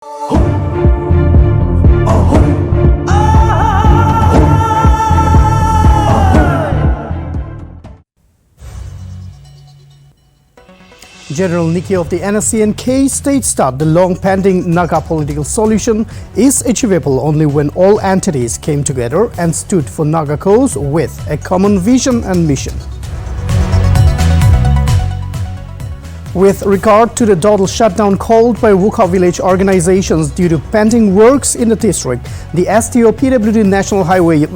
General Nikki of the NSCN-K states that the long-pending Naga political solution is achievable only when all entities came together and stood for Naga cause with a common vision and mission. With regard to the total shutdown called by Wukha village organizations due to pending works in the district, the STO PWD National Highway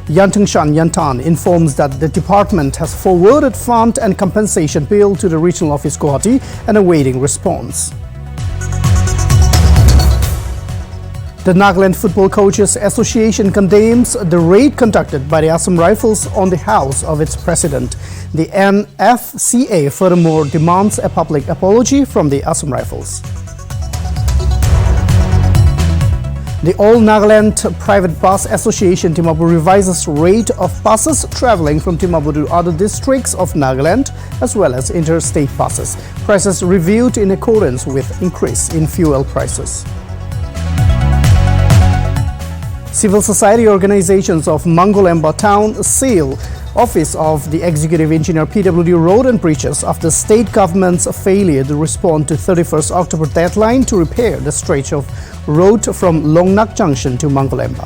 Yantan informs that the department has forwarded fund and compensation bill to the regional office Guwahati and awaiting response. The Nagaland Football Coaches Association condemns the raid conducted by the Assam Rifles on the house of its president. The NFCA furthermore demands a public apology from the Assam Rifles. The All Nagaland Private Bus Association Dimapur revises rate of buses traveling from Dimapur to other districts of Nagaland as well as interstate buses. Prices reviewed in accordance with increase in fuel prices. Civil society organizations of Mangolemba Town seal office of the Executive Engineer PWD Road and Bridges after state government's failure to respond to 31st October deadline to repair the stretch of road from Longnak Junction to Mangolemba.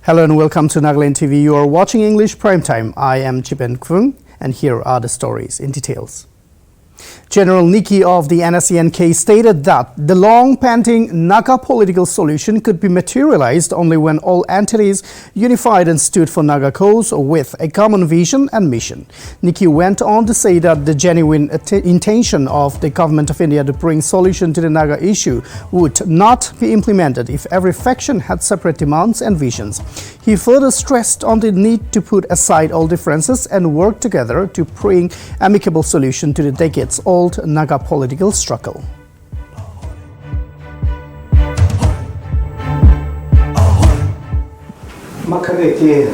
Hello and welcome to Nagaland TV. You are watching English Primetime. I am Chipen Kwung and here are the stories in details. General Nikki of the NSCN-K stated that the long-pending Naga political solution could be materialized only when all entities unified and stood for Naga cause with a common vision and mission. Nikki went on to say that the genuine intention of the government of India to bring solution to the Naga issue would not be implemented if every faction had separate demands and visions. He further stressed on the need to put aside all differences and work together to bring amicable solution to the decades-old Naga political struggle. Makhane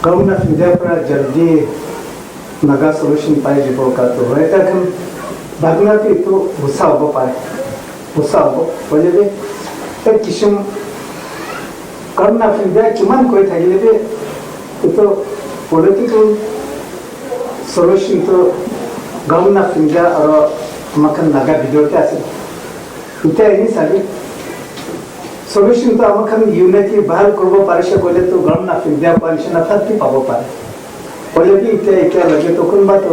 government India para jaldi Naga solution पाए जिको का तो है तक हम बागना की तो गुस्सा हो पाए वजह से एक किस्म government India किमान कोई था ये भी तो political solution to government India और मखन Naga video क्या से इतना नहीं साली solution to amakan unity bahal kurbo parisha kole to government India coalition athati pabo pare kole bi ite kya lage to kunba to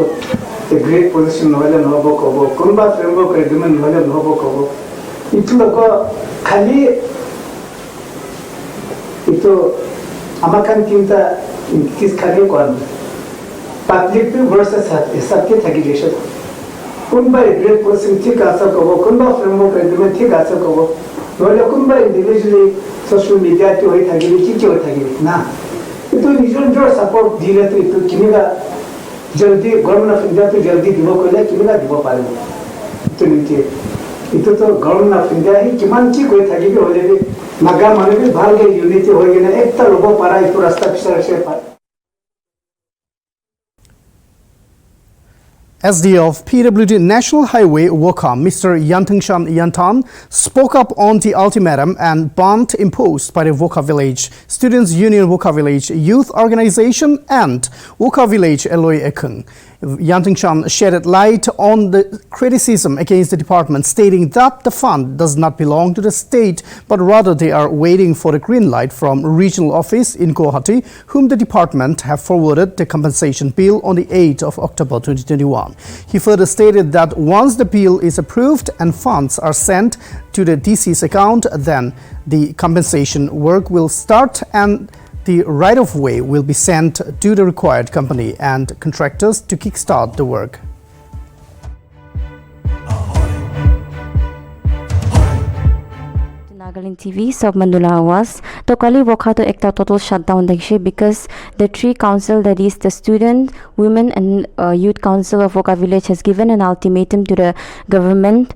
a great position wala nobo kobo kunba framework agreement wala nobo kobo itlo ko khali ito amakan tinta kis khali kon public versus sabke thagi desha kunba a great position thik asa kobo kunba framework agreement thik asa kobo नोले कुंबा individually social media तो ही थागी भी की होता है ना तो निजन जो सपोर्ट दिले तो किनेगा जल्दी गवर्नमेंट ऑफ इंडिया तो जल्दी दिवो कोले किनेगा दिवो पारे तो नीचे इतो तो गवर्नमेंट ऑफ इंडिया ही किमान की कोई थागी भी होले भी नागा माने भी भाग के यूनिटी होई ना एक तो लोगो पारा इतो रास्ता पिछले से पार SD of PWD National Highway Wukha, Mr. Yantan spoke up on the ultimatum and bond imposed by the Wukha Village Students Union, Wukha Village Youth Organization and Wukha Village Eloi Ekung. Yantan shedded light on the criticism against the department, stating that the fund does not belong to the state, but rather they are waiting for the green light from regional office in Guwahati, whom the department have forwarded the compensation bill on the 8th of October 2021. He further stated that once the bill is approved and funds are sent to the DC's account, then the compensation work will start and the right-of-way will be sent to the required company and contractors to kickstart the work. Nltv sub mandula was to kali Wukha to ekta total shutdown dekshe because the three council, that is the student, women and youth council of Wukha village, has given an ultimatum to the government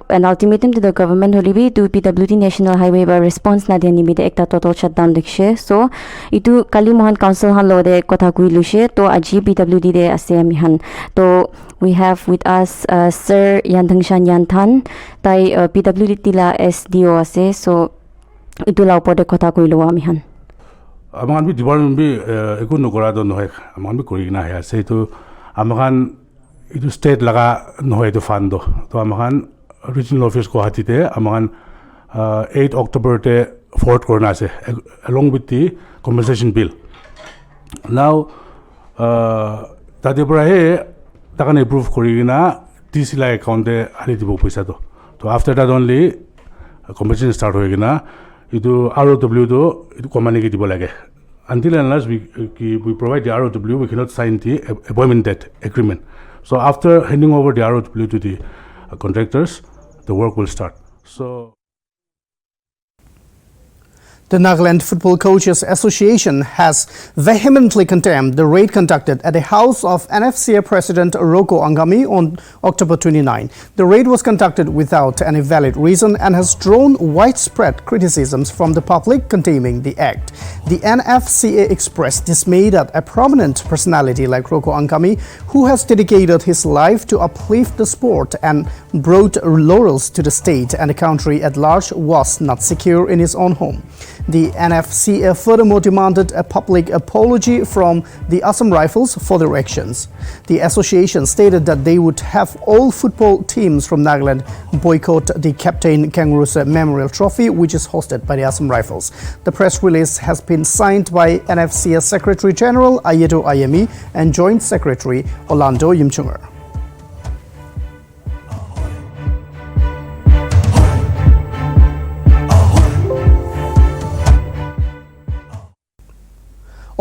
an ultimatum to the government holibi to PWD National Highway ba response na dia nimide ekta total shutdown dikshe so itu kali mohan council han lode kotha kui lushe to aji PWD de ase ami han to we have with us Sir Yantangshan Yanthan tai PWD tila SDO ase so itu la upode kotha kui lo ami han amakan bi department bi ekun nokora do nohai amakan bi kori na ha se to amakan itu state laga nohai to fund do to amakan regional office ko hatite amakan 8 October te fort corona se along with the compensation bill now tade pura he takan approve kori na TC la account e ali dibo paisa to after that only compensation start hoye na itu ROW do itu company ke dibo lage until and unless we provide the ROW we cannot sign the appointment date agreement so after handing over the ROW to the contractors the work will start so The Nagaland Football Coaches Association has vehemently condemned the raid conducted at the house of NFCA President Roko Angami on October 29. The raid was conducted without any valid reason and has drawn widespread criticisms from the public condemning the act. The NFCA expressed dismay that a prominent personality like Roko Angami, who has dedicated his life to uplift the sport and brought laurels to the state and the country at large, was not secure in his own home. The NFCA furthermore demanded a public apology from the Assam Rifles for their actions. The association stated that they would have all football teams from Nagaland boycott the Captain Kangaroos Memorial Trophy, which is hosted by the Assam Rifles. The press release has been signed by NFCA Secretary General Ayedo Ayemi and Joint Secretary Orlando Yimchungar.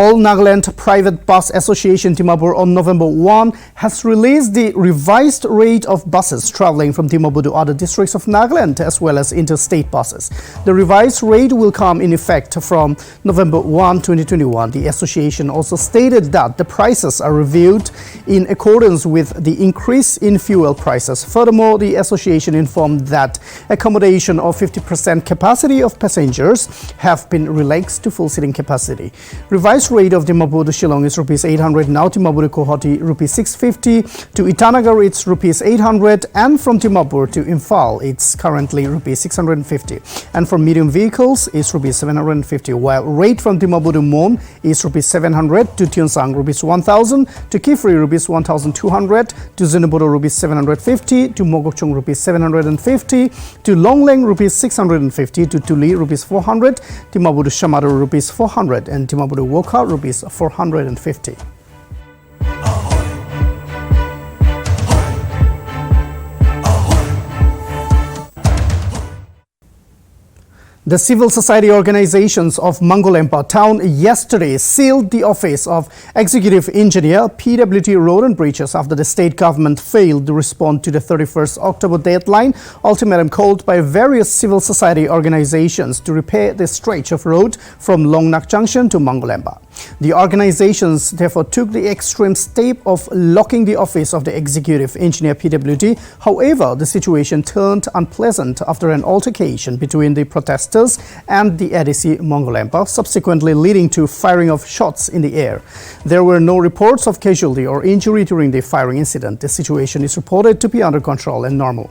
All Nagaland Private Bus Association Dimapur on November 1 has released the revised rate of buses traveling from Dimapur to other districts of Nagaland as well as interstate buses. The revised rate will come in effect from November 1, 2021. The association also stated that the prices are reviewed in accordance with the increase in fuel prices. Furthermore, the association informed that accommodation of 50% capacity of passengers have been relaxed to full seating capacity. Revised rate of Dimapur to Shillong is rupees 800, now Dimapur to Kohoti rupees 650, to Itanagar it's rupees 800, and from Dimapur to Imphal it's currently rupees 650, and from medium vehicles is rupees 750, while rate from Dimapur to Mon is rupees 700, to Tuensang rupees 1000, to Kifri rupees 1200, to Zinaburo rupees 750, to Mogokchung rupees 750, to Longleng rupees 650, to Tuli rupees 400, Dimapur to Shamadu rupees 400, and Dimapur to Wokha rupees 450. The civil society organizations of Mangolempa town yesterday sealed the office of Executive Engineer PWD Road and Bridges after the state government failed to respond to the 31st October deadline ultimatum called by various civil society organizations to repair the stretch of road from Longnak Junction to Mangolempa. The organizations therefore took the extreme step of locking the office of the Executive Engineer PWD. However, the situation turned unpleasant after an altercation between the protesters and the ADC Mangolempa, subsequently leading to firing of shots in the air. There were no reports of casualty or injury during the firing incident. The situation is reported to be under control and normal.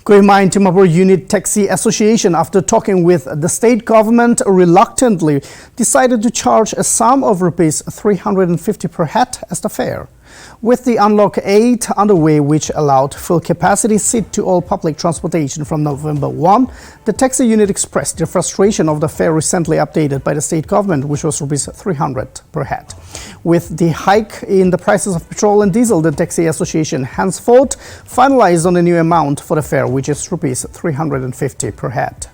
Kohima and Dimapur Unit Taxi Association, after talking with the state government, reluctantly decided to charge a sum of rupees 350 per head as the fare. With the Unlock 8 underway, which allowed full capacity seat to all public transportation from November 1, the taxi unit expressed their frustration of the fare recently updated by the state government, which was rupees 300 per head. With the hike in the prices of petrol and diesel, the Taxi Association henceforth finalized on a new amount for the fare, which is rupees 350 per head.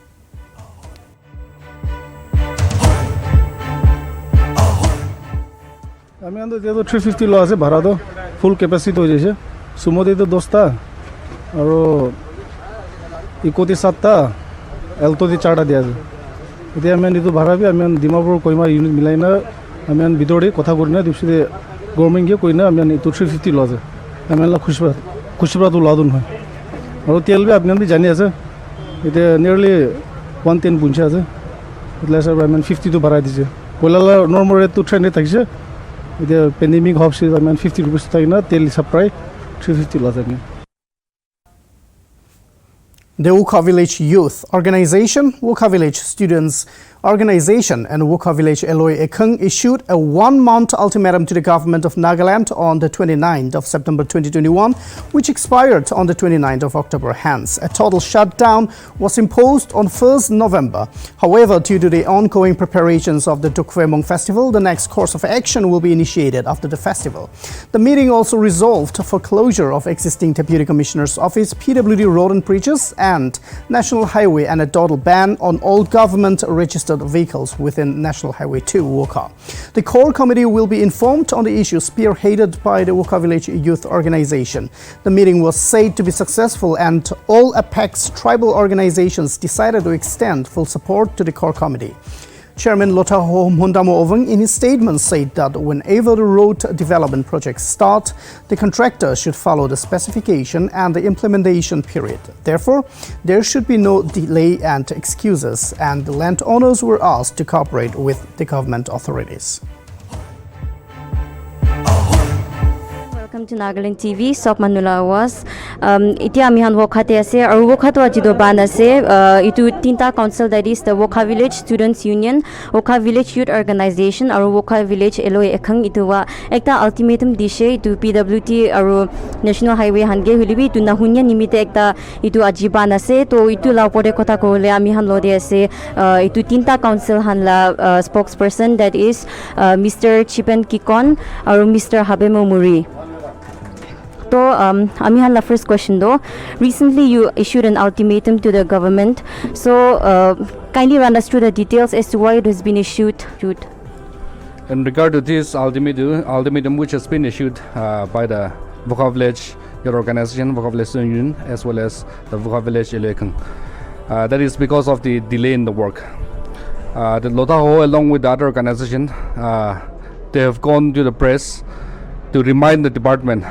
আমি Ando যে 350 লো আছে ভাড়া তো ফুল capacity হয়ে যাচ্ছে সুমোতে তো 10টা আর ইকোতে 7টা এলতো দি 4টা দিয়া আছে এতিয়া আমি এইটো ভাড়াবি আমি ডিমাপুৰ কইমা ইউনিট মিলাই না আমি ভিতৰতে কথা কৰি না দিপছি গভৰ্ণমেণ্টে কৈ না আমি এইটো 350 লোৱা যায় আমি খুচৰাটো লোৱাটো নহয় আৰু তেল বি আপুনি জানি আছে এতিয়া নিয়াৰলি 110 পুঞ্চা আছে એટલે સર আমি 50 ভাড়া দিছে কয়লা নৰ্মাল ৰেটটো 300 থাকিছে এতিয়া পেণ্ডেমিক হবছে আমি 50 रुपीस থাকি না তেল হিসাব প্ৰায় 350 লোৱা যায় The Wukha Village Youth Organization, Wukha Village Students Organization and Wukha Village Eloi Ekeng issued a 1-month ultimatum to the government of Nagaland on the 29th of September 2021, which expired on the 29th of October. Hence, a total shutdown was imposed on 1st November. However, due to the ongoing preparations of the Dukwemong festival, the next course of action will be initiated after the festival. The meeting also resolved for closure of existing Deputy Commissioner's Office, PWD road and bridges, and National Highway, and a total ban on all government-registered vehicles within National Highway 2, Wukha. The core committee will be informed on the issue spearheaded by the Wukha Village Youth Organization. The meeting was said to be successful and all Apex tribal organizations decided to extend full support to the core committee. Chairman Lotaho Mundamo Ovang in his statement said that whenever the road development projects start, the contractor should follow the specification and the implementation period. Therefore, there should be no delay and excuses, and the landowners were asked to cooperate with the government authorities. Welcome to Nltv, Sok Manula was. Itia amihan wokhate ase aru wokhato ajido ban ase itu tinta council, that is the Wukha Village Students Union, Wukha Village Youth Organization aru Wukha Village Eloi Ekeng itu wa ekta ultimatum dishe itu PWT aru National Highway hange hulibi itu nahunya nimite ekta itu ajiban ase to itu la pore kotha kole amihan lode ase itu tinta council hanla spokesperson, that is Mr. Chipen Kikon aru Mr. Habemo Muri. So, Amihan, la first question though. Recently, you issued an ultimatum to the government. So, kindly run us through the details as to why it has been issued. In regard to this ultimatum which has been issued by the Wukha Village Youth Organization, Wukha Village Union, as well as the Wukha Village Election, that is because of the delay in the work. The Lotaho, along with the other organization, they have gone to the press to remind the department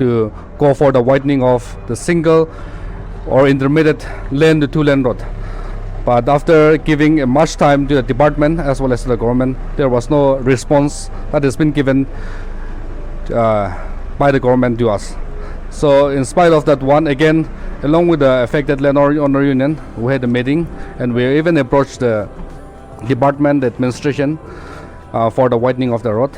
to go for the widening of the single or intermediate lane to two-lane road. But after giving much time to the department as well as to the government, there was no response that has been given by the government to us. So in spite of that one, again, along with the affected landowner union, we had a meeting and we even approached the department, the administration, for the widening of the road.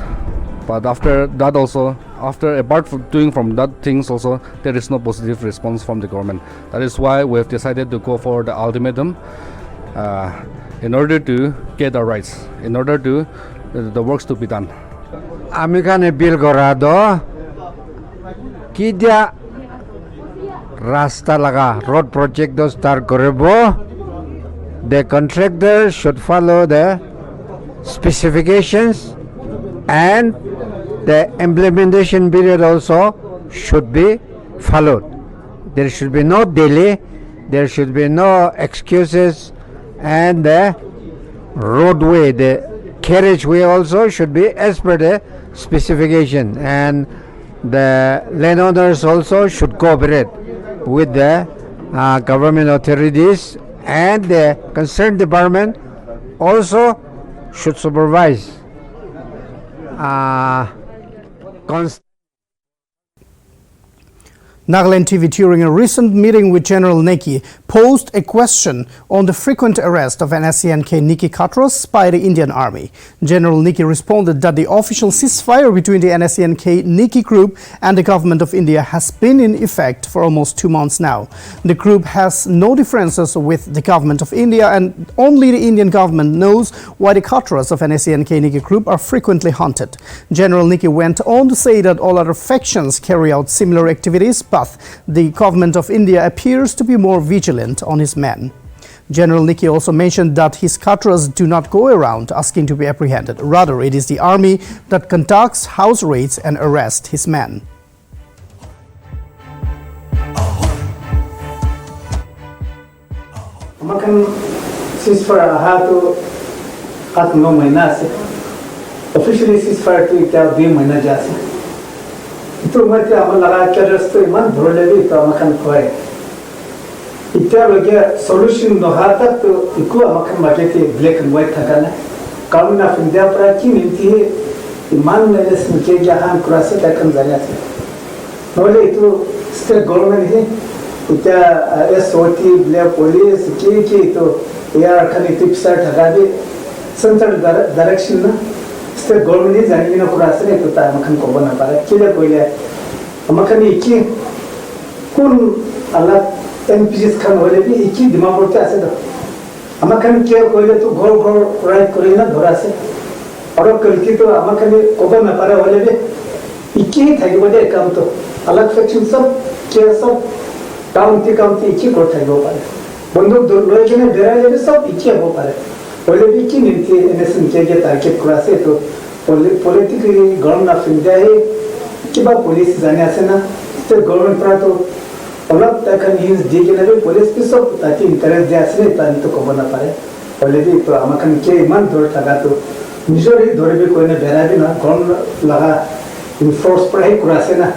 But after that also, apart from doing from that things also, there is no positive response from the government. That is why we have decided to go for the ultimatum in order to get our rights, in order to the works to be done. আমি খানে বিল করা দো কি দিয়া রাস্তা লাগা road project do start করবো, the contractor should follow the specifications and the implementation period also should be followed. There should be no delay, there should be no excuses, and the roadway, the carriageway also should be as per the specification, and the landowners also should cooperate with the government authorities, and the concerned department also should supervise Nagaland TV, during a recent meeting with General Neki, posed a question on the frequent arrest of NSCNK Niki Katros by the Indian Army. General Neki responded that the official ceasefire between the NSCNK Niki group and the government of India has been in effect for almost 2 months now. The group has no differences with the government of India, and only the Indian government knows why the Katros of NSCNK Niki group are frequently hunted. General Neki went on to say that all other factions carry out similar activities, but the government of India appears to be more vigilant on his men. General Neki also mentioned that his Katras do not go around asking to be apprehended. Rather, it is the army that conducts house raids and arrests his men. ceasefire aha to 8-9 महीना से officially ceasefire to इतना 2 महीना जासे itu mati amal laga keras to iman dhorlevi to amakan khoy इतना लगे solution no hata to iku amakan mageti black and white thakana कानून of India पर की मिलती है इमान में से के जहां क्रॉस तकन जाने से नोले तो स्टेट गवर्नमेंट है इतना एसओटी ब्ले पुलिस की तो यार खाली टिप्स ठगा दे सेंट्रल डायरेक्शन ना स्टेट गवर्नमेंट जाने ना क्रॉस ने तो ता मखन को बना पारे किले कोइले मखन की कुन अलग एमपीएस खान होले भी की दिमाग पर कैसे दो amakan ke koile to gor right korina dhorase aro kalki to amakan koba na pare hole be ikki thagi bode kam to alag section sab ke sab county ikki ko thagi pare banduk loye kene bera le sab ikki ho pare hole be ki ninti enesin ke target kurase to politically government of India he kiba police jane ase na state government pra to अलग तक news दी के लिए police भी सब ताकि interest दे असली ताकि तो कब ना पाए ऑलरेडी तो अमकन के ईमान दौड़ लगा तो निजोरी दौड़ भी कोई ने बेरा भी ना कौन लगा इन्फोर्स पर ही कुरासे ना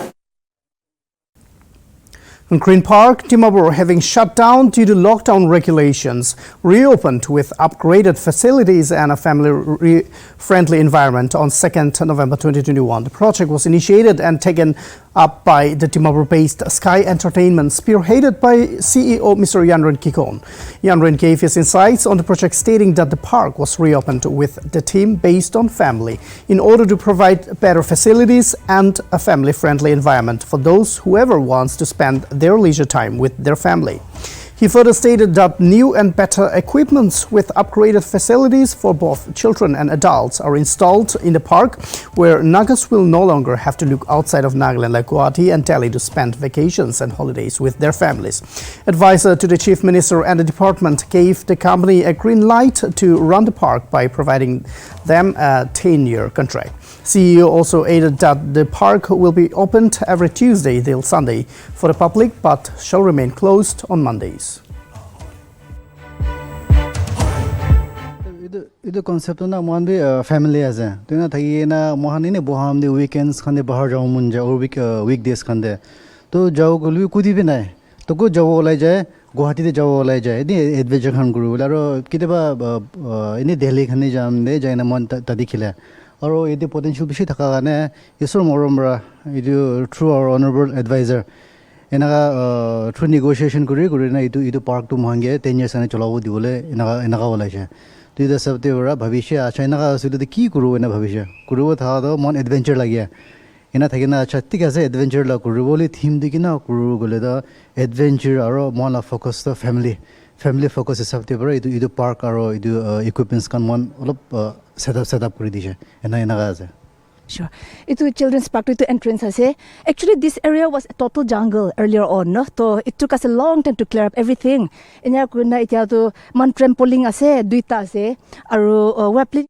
Green Park, Dimapur, having shut down due to lockdown regulations, reopened with upgraded facilities and a family-friendly environment on 2nd November 2021. The project was initiated and taken up by the Dimapur-based Sky Entertainment, spearheaded by CEO Mr. Yanren Kikon. Yanren gave his insights on the project, stating that the park was reopened with the theme based on family in order to provide better facilities and a family-friendly environment for those whoever wants to spend their leisure time with their family. He further stated that new and better equipments with upgraded facilities for both children and adults are installed in the park, where Nagas will no longer have to look outside of Nagaland like Guwahati and Delhi to spend vacations and holidays with their families. Advisor to the Chief Minister and the department gave the company a green light to run the park by providing them a 10-year contract. CEO also added that the park will be opened every Tuesday till Sunday for the public, but shall remain closed on Mondays. ಇದು concept ना मोहन भी family आज है तो ना थी ना मोहन ही ने बोहाम दे वीकेंड्स खाने बाहर जाऊँ मुंजा और वीक डेज खाने तो जाओ कोई भी कुछ भी नहीं तो को जाओ वाला जाए गुवाहाटी दे जाओ वाला जाए इन्हें एडवेंचर खान गुरु वाला रो किधर बा इन्हें दिल्ली खाने जाम दे जाए ना मोहन तदी खिला और ये पोटेंशियल विषय थका गाने ये सब मोरम्बरा ये थ्रू आवर ऑनरेबल एडवाइजर इनका थ्रू नेगोशिएशन करी ना ये पार्क तो महंगे 10 years आने चलाओ दी बोले इनका वाला जाए तो इधर सब ते बड़ा भविष्य अच्छा इनका सुधे तो की करूँ इन्हें भविष्य करूँ था तो मन एडवेंचर लगे इन्हें था कि ना अच्छा ठीक है एडवेंचर ला करूँ बोले थीम देखी ना करूँ बोले तो एडवेंचर और मन ला फोकस तो फैमिली फोकस सब ते बड़ा इधर पार्क और इधर इक्विपमेंट्स का मन मतलब सेटअप कर दीजिए इनका आज Sure. It was children's park to entrance. Actually, this area was a total jungle earlier on. No? So it took us a long time to clear up everything. In our kuna ita to man trampoline duita aru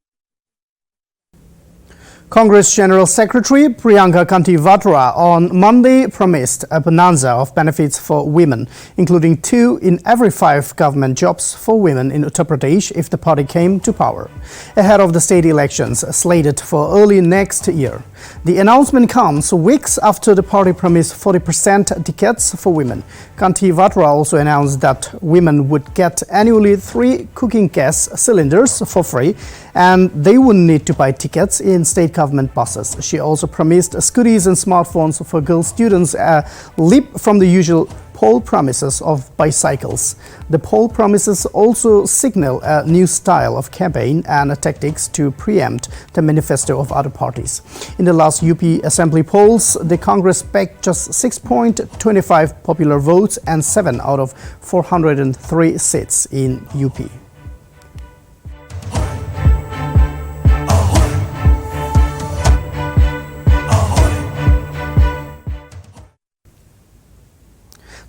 Congress General Secretary Priyanka Kanti Vatra on Monday promised a bonanza of benefits for women, including 2 in every 5 government jobs for women in Uttar Pradesh if the party came to power, ahead of the state elections slated for early next year. The announcement comes weeks after the party promised 40% tickets for women. Kanti Vatra also announced that women would get annually 3 cooking gas cylinders for free, and they wouldn't need to buy tickets in state government buses. She also promised scooties and smartphones for girl students, a leap from the usual poll promises of bicycles. The poll promises also signal a new style of campaign and tactics to preempt the manifesto of other parties. In the last UP Assembly polls, the Congress backed just 6.25 popular votes and 7 out of 403 seats in UP.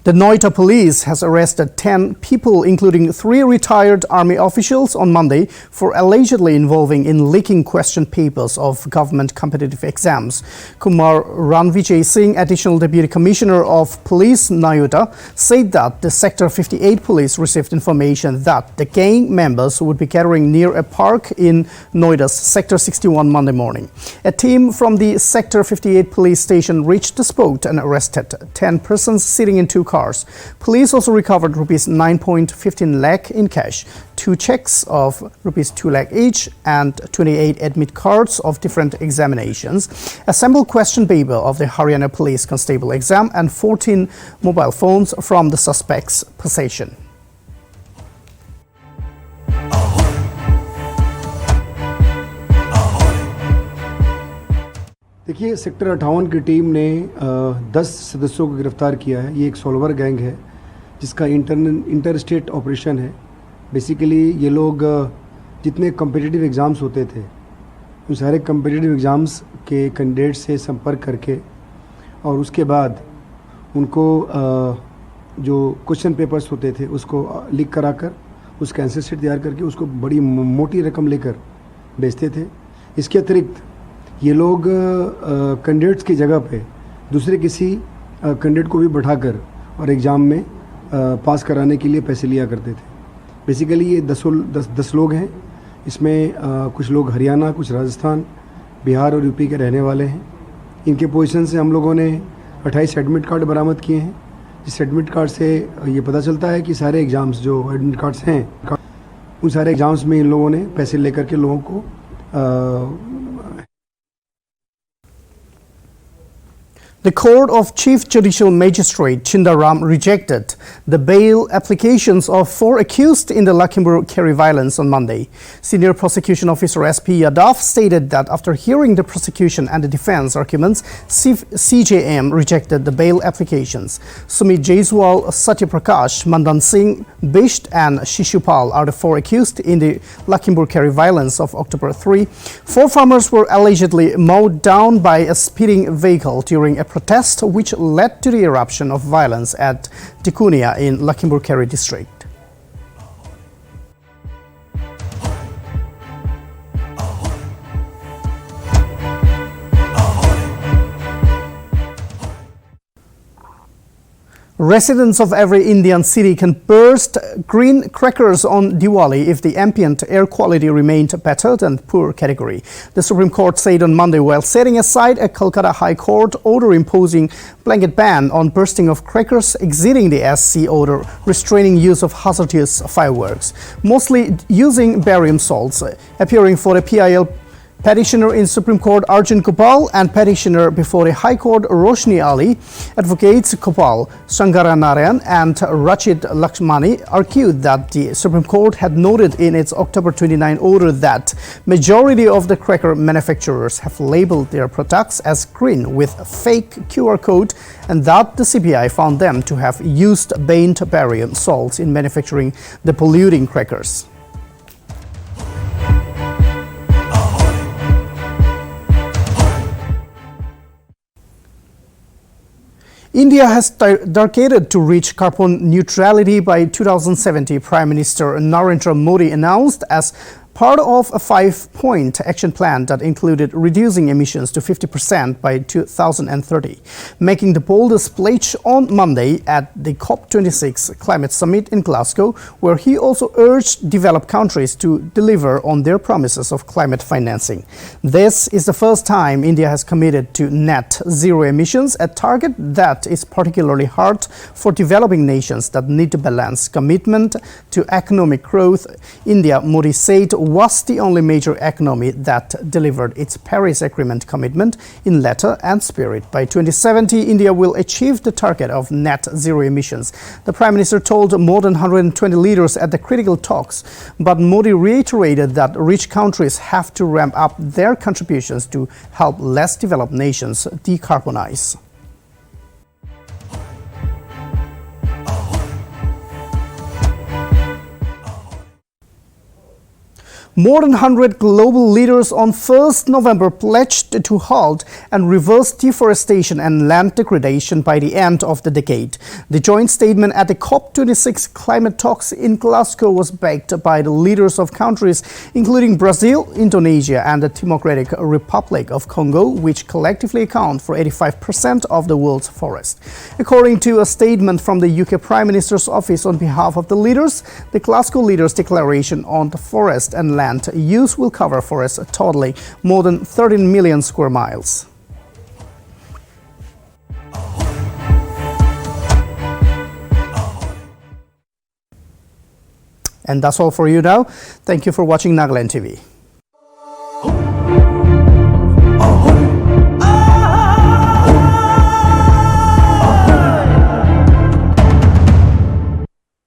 The Noida police has arrested 10 people, including 3 retired army officials, on Monday for allegedly involving in leaking question papers of government competitive exams. Kumar Ranvijay Singh, Additional Deputy Commissioner of Police, Noida, said that the Sector 58 police received information that the gang members would be gathering near a park in Noida's Sector 61 Monday morning. A team from the Sector 58 police station reached the spot and arrested 10 persons sitting in 2 cars. Police also recovered rupees 9.15 lakh in cash, 2 checks of rupees 2 lakh each, and 28 admit cards of different examinations, a sample question paper of the Haryana Police Constable exam, and 14 mobile phones from the suspect's possession. देखिए, sector 58 की team ने 10 सदस्यों को गिरफ्तार किया है। ये एक सॉल्वर गैंग है जिसका इंटर स्टेट ऑपरेशन है। बेसिकली ये लोग जितने कम्पिटिटिव एग्ज़ाम्स होते थे उन सारे कम्पिटिटिव एग्ज़ाम्स के कैंडिडेट से संपर्क करके और उसके बाद उनको जो क्वेश्चन पेपर्स होते थे उसको लीक कराकर उसका आंसर शीट तैयार करके उसको बड़ी मोटी रकम लेकर बेचते थे। इसके अतिरिक्त ये लोग कैंडिडेट्स की जगह पे दूसरे किसी कैंडिडेट को भी बैठाकर और एग्ज़ाम में पास कराने के लिए पैसे लिया करते थे। बेसिकली ये 10 लोग हैं। इसमें कुछ लोग हरियाणा, कुछ राजस्थान, बिहार और यूपी के रहने वाले हैं। इनके पोजीशन से हम लोगों ने 28 एडमिट कार्ड बरामद किए हैं। इस एडमिट कार्ड से ये पता चलता है कि सारे एग्ज़ाम्स जो एडमिट कार्ड्स हैं उन सारे एग्ज़ाम्स में इन लोगों ने पैसे लेकर के लोगों को The Court of Chief Judicial Magistrate Chindaram rejected the bail applications of 4 accused in the Lakhimpur Kheri violence on Monday. Senior Prosecution Officer SP Yadav stated that after hearing the prosecution and the defense arguments, CJM rejected the bail applications. Sumit Jaiswal, Satyaprakash, Mandan Singh, Bisht and Shishupal are the 4 accused in the Lakhimpur Kheri violence of October 3. 4 farmers were allegedly mowed down by a speeding vehicle during a protest which led to the eruption of violence at Tikunia in Lakhimpur Kheri district. Residents of every Indian city can burst green crackers on Diwali if the ambient air quality remained better than poor category. The Supreme Court said on Monday while setting aside a Kolkata High Court order imposing blanket ban on bursting of crackers exceeding the SC order restraining use of hazardous fireworks, mostly using barium salts. Appearing for the PIL petitioner in Supreme Court Arjun Gopal and petitioner before the High Court Roshni Ali, advocates Gopal, Shankara Narayan and Rachid Lakshmani argued that the Supreme Court had noted in its October 29 order that majority of the cracker manufacturers have labeled their products as green with fake QR code and that the CBI found them to have used banned barium salts in manufacturing the polluting crackers. India has targeted to reach carbon neutrality by 2070, Prime Minister Narendra Modi announced as part of a 5-point action plan that included reducing emissions to 50% by 2030, making the boldest pledge on Monday at the COP26 climate summit in Glasgow, where he also urged developed countries to deliver on their promises of climate financing. This is the first time India has committed to net zero emissions, a target that is particularly hard for developing nations that need to balance commitment to economic growth. India, Modi said, was the only major economy that delivered its Paris Agreement commitment in letter and spirit. By 2070, India will achieve the target of net zero emissions. The Prime Minister told more than 120 leaders at the critical talks, but Modi reiterated that rich countries have to ramp up their contributions to help less developed nations decarbonize. More than 100 global leaders on 1st November pledged to halt and reverse deforestation and land degradation by the end of the decade. The joint statement at the COP26 climate talks in Glasgow was backed by the leaders of countries including Brazil, Indonesia and the Democratic Republic of Congo, which collectively account for 85% of the world's forest. According to a statement from the UK Prime Minister's office on behalf of the leaders, the Glasgow Leaders' Declaration on the Forest and Land use will cover forests totaling more than 13 million square miles. And that's all for you now. Thank you for watching Nagaland TV.